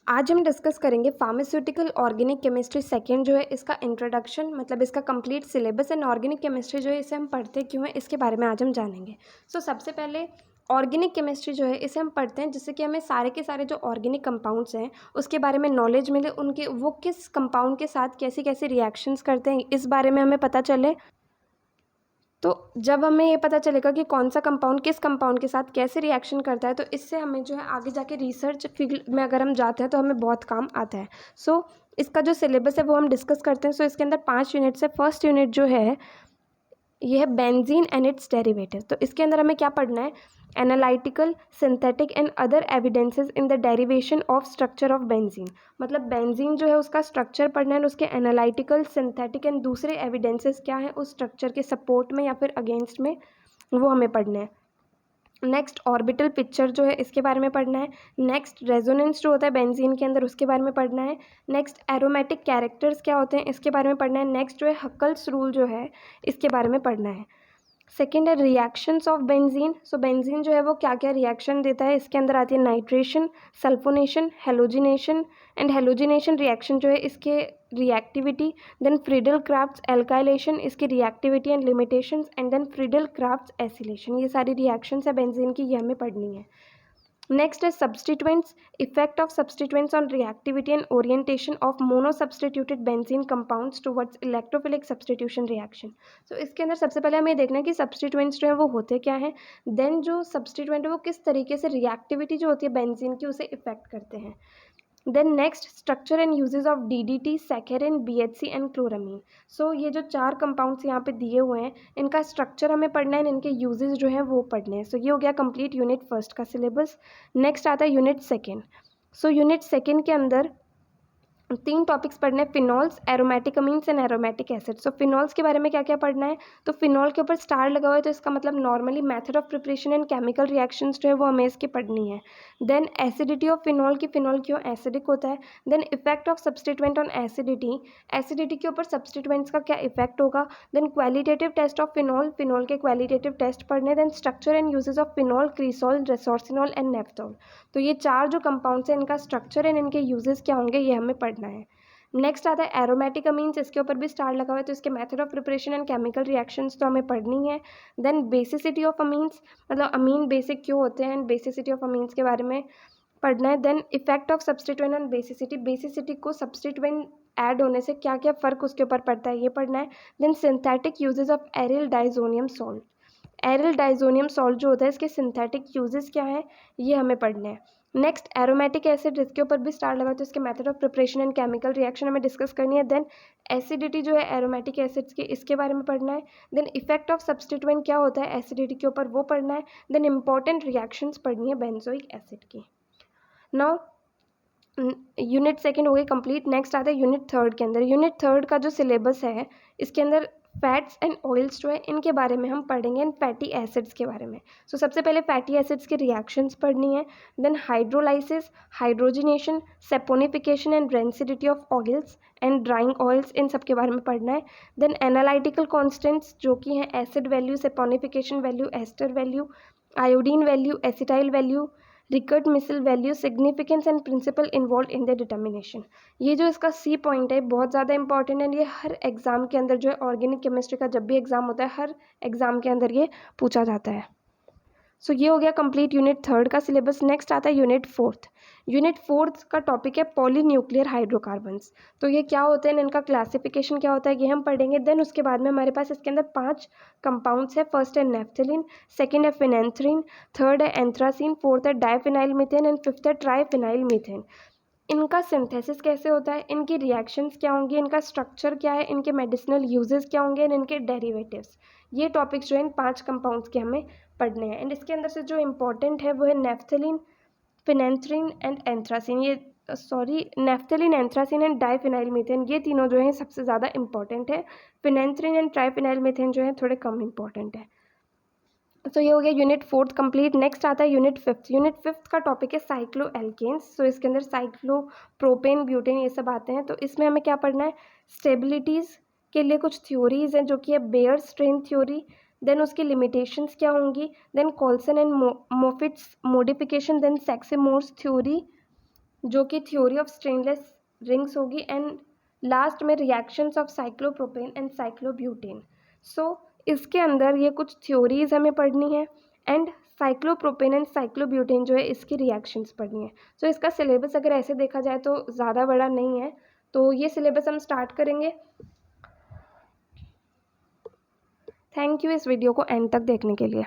आज हम डिस्कस करेंगे फार्मास्यूटिकल ऑर्गेनिक केमिस्ट्री सेकेंड जो है इसका इंट्रोडक्शन मतलब इसका complete syllabus and organic chemistry जो है इसे हम पढ़ते क्यों है इसके बारे में आज हम जानेंगे। सबसे पहले ऑर्गेनिक केमिस्ट्री जो है इसे हम पढ़ते हैं जिससे कि हमें सारे के सारे जो ऑर्गेनिक कंपाउंड्स हैं उसके बारे में नॉलेज मिले, उनके वो किस कंपाउंड के साथ कैसे कैसे रिएक्शंस करते हैं इस बारे में हमें पता चले। तो जब हमें ये पता चलेगा कि कौन सा कंपाउंड किस कंपाउंड के साथ कैसे रिएक्शन करता है तो इससे हमें जो है आगे जाके रिसर्च फील्ड में अगर हम जाते हैं तो हमें बहुत काम आता है। इसका जो सिलेबस है वो हम डिस्कस करते हैं। इसके अंदर 5 यूनिट्स है। फर्स्ट यूनिट जो है ये है बेंजीन एंड इट्स डेरिवेटिव। तो इसके अंदर हमें क्या पढ़ना है, analytical synthetic and other evidences in the derivation of structure of benzene. मतलब बेंजीन जो है उसका स्ट्रक्चर पढ़ना है, उसके एनालिटिकल सिंथेटिक एंड दूसरे एविडेंसेस क्या है उस स्ट्रक्चर के सपोर्ट में या फिर अगेंस्ट में, वो हमें पढ़ना है। नेक्स्ट ऑर्बिटल पिक्चर जो है इसके बारे में पढ़ना है। नेक्स्ट रेजोनेंस जो होता है बेंजीन के अंदर उसके बारे में पढ़ना है। नेक्स्ट एरोमेटिक कैरेक्टर्स क्या होते हैं इसके बारे में पढ़ना है। नेक्स्ट जो है हक्कल्स रूल जो है इसके बारे में पढ़ना है। सेकेंड है रिएक्शंस ऑफ बेंजीन। बेंजीन जो है वो क्या क्या रिएक्शन देता है, इसके अंदर आती है nitration, sulphonation, halogenation and halogenation reaction जो है इसके reactivity, then Friedel Crafts alkylation इसकी reactivity and limitations, and then Friedel Crafts acylation. ये सारी रिएक्शंस है बेंजीन की, ये हमें पढ़नी है। नेक्स्ट है substituents, effect of substituents on reactivity and orientation of monosubstituted benzene compounds towards electrophilic substitution reaction. इसके अंदर सबसे पहले हमें ये देखना है कि सब्सटीट्यूएंट्स जो है वो होते क्या हैं, देन जो सब्सटीट्यूएंट है वो किस तरीके से रिएक्टिविटी जो होती है बेंजीन की उसे इफेक्ट करते हैं। Then next structure and uses of DDT, saccharin, BHC and chloramine. ये जो 4 कंपाउंड्स यहाँ पे दिए हुए हैं इनका स्ट्रक्चर हमें पढ़ना है, इनके यूजेज जो हैं वो पढ़ने हैं। ये हो गया कंप्लीट यूनिट फर्स्ट का सिलेबस। नेक्स्ट आता है यूनिट सेकेंड। यूनिट सेकेंड के अंदर 3 टॉपिक्स पढ़ने हैं, phenols, aromatic amines and aromatic acids. Phenols के बारे में क्या क्या पढ़ना है, तो फिनॉल के ऊपर स्टार लगा हुआ है तो इसका मतलब normally method of preparation and chemical reactions जो है वो हमें इसकी पढ़नी है। देन एसिडिटी ऑफ फिनॉल की फिनॉल क्यों एसिडिक होता है। Then effect of substituent on acidity, acidity के ऊपर सब्सटीट्यूएंट्स का क्या इफेक्ट होगा। Then qualitative test of phenol, phenol के क्वालिटेटिव टेस्ट पढ़ने। Then structure and uses of phenol, cresol, resorcinol and naphthol. ये 4 जो कंपाउंड्स हैं इनका स्ट्रक्चर एंड इनके यूजेस क्या होंगे ये हमें पढ़ना है। नेक्स्ट आता है एरोमेटिक अमीन्स, इसके ऊपर भी स्टार लगा हुआ है तो इसके method of preparation and chemical reactions तो हमें पढ़नी है। देन बेसिसिटी ऑफ अमीन्स, मतलब अमीन बेसिक क्यों होते हैं एंड बेसिसिटी ऑफ अमीन्स के बारे में पढ़ना है। Then effect of substituent on basicity, basicity को सब्सटीट्यूएंट ऐड होने से क्या क्या फ़र्क उसके ऊपर पड़ता है ये पढ़ना है। Then synthetic uses of aryl diazonium salt, aryl diazonium salt जो होता है इसके सिंथेटिक यूजेस क्या हैं ये हमें पढ़ने हैं। नेक्स्ट एरोमेटिक एसिड, इसके ऊपर भी स्टार लगा तो इसके method of preparation and chemical reaction हमें डिस्कस करनी है। देन एसिडिटी जो है एरोमेटिक एसिड्स की इसके बारे में पढ़ना है। देन इफेक्ट ऑफ सब्सटीट्यूएंट क्या होता है एसिडिटी के ऊपर वो पढ़ना है। देन इंपॉर्टेंट रिएक्शंस पढ़नी है बेंजोइक एसिड की। नाउ यूनिट सेकेंड हो गई कंप्लीट। नेक्स्ट आता है यूनिट थर्ड के अंदर। यूनिट थर्ड का जो सिलेबस है इसके अंदर फैट्स एंड ऑयल्स जो है इनके बारे में हम पढ़ेंगे एंड फैटी एसिड्स के बारे में। सबसे पहले फैटी एसिड्स के रिएक्शंस पढ़नी है। Then hydrolysis, hydrogenation, saponification and rancidity of oils and drying oils, इन सब के बारे में पढ़ना है। देन एनालिटिकल कॉन्स्टेंट्स जो कि हैं acid value, saponification value, ester value, iodine value, acetyl value, Reichert Meissl value, significance and principle involve in the determination. ये जो इसका सी पॉइंट है बहुत ज़्यादा इंपॉर्टेंट है। ये हर एग्जाम के अंदर जो है ऑर्गेनिक केमिस्ट्री का जब भी एग्जाम होता है हर एग्जाम के अंदर ये पूछा जाता है। ये हो गया कंप्लीट यूनिट थर्ड का सिलेबस। नेक्स्ट आता है यूनिट फोर्थ। यूनिट फोर्थ का टॉपिक है पॉलीन्यूक्लियर हाइड्रोकार्बन्स। ये क्या होते हैं, इनका क्लासिफिकेशन क्या होता है ये हम पढ़ेंगे। देन उसके बाद में हमारे पास इसके अंदर 5 कंपाउंड्स है। फर्स्ट है नेफ्थलीन, सेकेंड है फिनेंथ्रीन, थर्ड है एंथ्रासीन, फोर्थ है डाइफिनाइल मीथेन एंड फिफ्थ है ट्राइफिनाइल मीथेन। इनका सिंथेसिस कैसे होता है, इनकी रिएक्शंस क्या होंगी, इनका स्ट्रक्चर क्या है, इनके मेडिसिनल यूजेस क्या होंगे एंड इनके डेरिवेटिव्स, ये टॉपिक्स जो है इन 5 कंपाउंड्स के हमें पढ़ने हैं। एंड इसके अंदर से जो इंपॉर्टेंट है वो है naphthalene, phenanthrene and anthracene. Naphthalene, anthracene and diphenyl methane, ये तीनों जो हैं सबसे ज़्यादा इंपॉर्टेंट है। फिनेंथ्रीन एंड ट्राइफिनाइल मीथेन जो है थोड़े कम इंपॉर्टेंट है। ये हो गया यूनिट फोर्थ कंप्लीट। नेक्स्ट आता है यूनिट फिफ्थ। यूनिट फिफ्थ का टॉपिक है साइक्लो एल्केन्स। इसके अंदर साइक्लो, प्रोपेन, ब्यूटेन ये सब आते हैं। इसमें हमें क्या पढ़ना है, स्टेबिलिटीज़ के लिए कुछ थ्योरीज हैं जो कि है बेयर स्ट्रेन थ्योरी, देन उसकी लिमिटेशंस क्या होंगी, then Coulson and Moffitt's modification, then Sachse Mohr's theory, जो कि थ्योरी ऑफ स्टेनलेस रिंग्स होगी, एंड लास्ट में reactions of cyclopropane and cyclobutane. So इसके अंदर ये कुछ थ्योरीज हमें पढ़नी है, एंड साइक्लोप्रोपेन एंड साइक्लोब्यूटेन जो है इसकी रिएक्शंस पढ़नी है। सो इसका सिलेबस अगर ऐसे देखा जाए तो ज़्यादा बड़ा नहीं है, तो ये सिलेबस हम स्टार्ट करेंगे। थैंक यू इस वीडियो को एंड तक देखने के लिए।